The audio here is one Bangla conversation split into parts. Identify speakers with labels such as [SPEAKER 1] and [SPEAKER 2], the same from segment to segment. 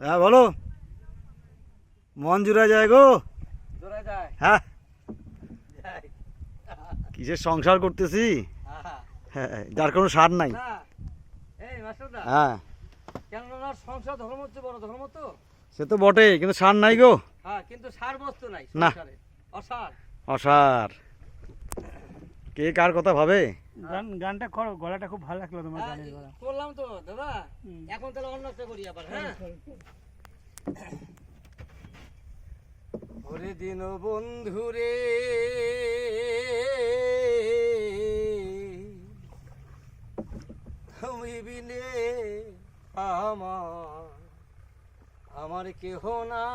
[SPEAKER 1] হ্যাঁ বলো, মন জুড়ে যায় গো। হ্যাঁ, কিসের সংসার করতেছি, হ্যাঁ, যার কোনো সার নাই। হ্যাঁ,
[SPEAKER 2] সংসার ধর্ম হচ্ছে বড় ধর্ম তো,
[SPEAKER 1] সে তো বটে, কিন্তু সার নাই গো।
[SPEAKER 2] হ্যাঁ, কিন্তু সার বস্তু নাই
[SPEAKER 1] না,
[SPEAKER 2] অসার।
[SPEAKER 1] অসার। কে কার কথা ভাবে?
[SPEAKER 3] গানটা করো, গলাটা খুব ভালো লাগলো তোমার গানের গলা।
[SPEAKER 2] করলাম তো দাদা, এখন তাহলে অন্য একটা করি আবার। হ্যাঁ, ওরে দিন বন্ধুরে তুমি বিনে আমার কেহ না,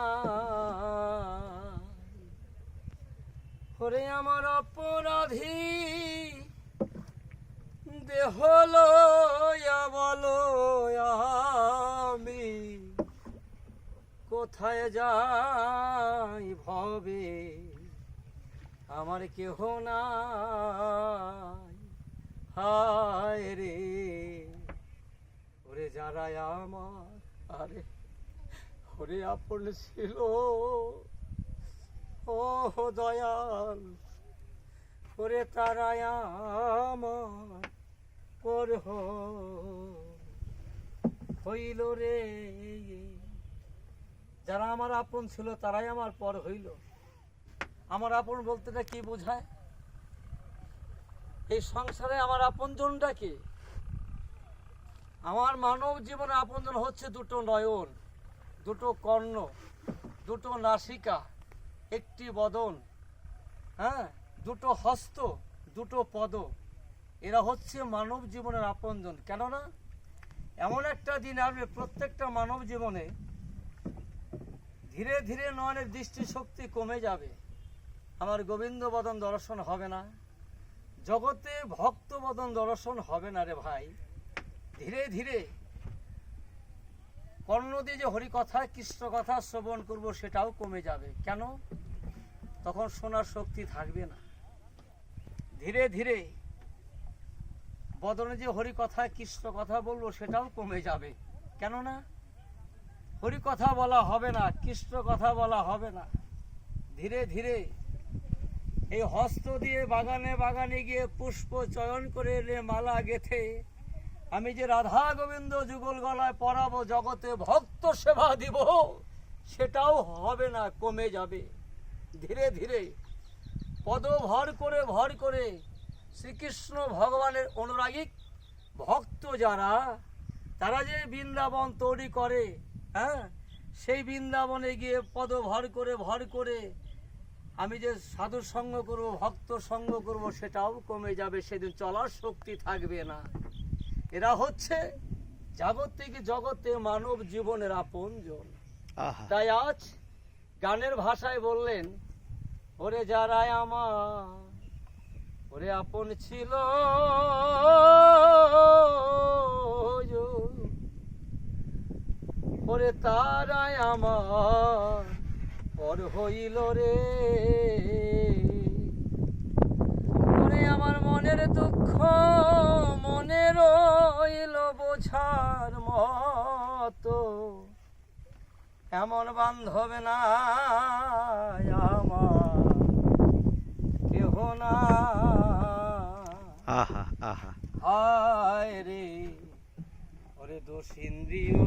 [SPEAKER 2] ওরে আমার অপরাধী দেহ লইয়া বলো আমি কোথায় যাই ভবে, আমার কেহ নাই। হায় রে, ওরে যারা আমার আরে ওরে আপন ছিল, ও দয়াল, ওরে তারাই আমার পর হইল রে। যারা আমার আপন ছিল তারাই আমার পর হইল। আমার আপন বলতেটা কি বোঝায়? এই সংসারে আমার আপনজনটা কি? আমার মানব জীবনে আপনজন হচ্ছে দুটো নয়ন, দুটো কর্ণ, দুটো নাসিকা, একটি বদন, হ্যাঁ, দুটো হস্ত, দুটো পদ। এরা হচ্ছে মানব জীবনের আপনজন। কেননা এমন একটা দিন আসবে প্রত্যেকটা মানব জীবনে ধীরে ধীরে নয়নের দৃষ্টিশক্তি কমে যাবে, আমার গোবিন্দ বদন দর্শন হবে না, জগতে ভক্ত বদন দর্শন হবে না রে ভাই। ধীরে ধীরে কর্ণ দিয়ে যে হরিকথা কৃষ্ণ কথা শ্রবণ করব সেটাও কমে যাবে। কেন? তখন শোনার শক্তি থাকবে না। ধীরে ধীরে বদনে যে হরিকথা কৃষ্ণ কথা বলবো সেটাও কমে যাবে। কেননা হরিকথা বলা হবে না, কৃষ্ণ কথা বলা হবে না। ধীরে ধীরে এই হস্ত দিয়ে বাগানে বাগানে গিয়ে পুষ্প চয়ন করে এনে মালা গেথে আমি যে রাধা গোবিন্দ যুগল গলায় পরাবো, জগতে ভক্ত সেবা দিব, সেটাও হবে না, কমে যাবে। ধীরে ধীরে পদ ভর করে শ্রীকৃষ্ণ ভগবানের অনুরাগী ভক্ত যারা, তারা যে বৃন্দাবন তৈরি করে, হ্যাঁ, সেই বৃন্দাবনে গিয়ে পদ ভর করে আমি যে সাধু সঙ্গ করবো, ভক্ত সঙ্গ করব, সেটাও কমে যাবে। সেদিন চলার শক্তি থাকবে না। এরা হচ্ছে জাগতিক জগতে মানব জীবনের আপনজন। তাই আজ গানের ভাষায় বললেন, ওরে যারাই আমার ওরে আপন ছিল, ওরে তারাই আমার পর হইল রে। ওরে আমার মনের দুঃখ মনে রইল বোঝার মতো, এমন বান্ধব না আমার কেহ না।
[SPEAKER 1] আহা আহা,
[SPEAKER 2] হায় রে, ওরে দোষ ইন্দ্রিয়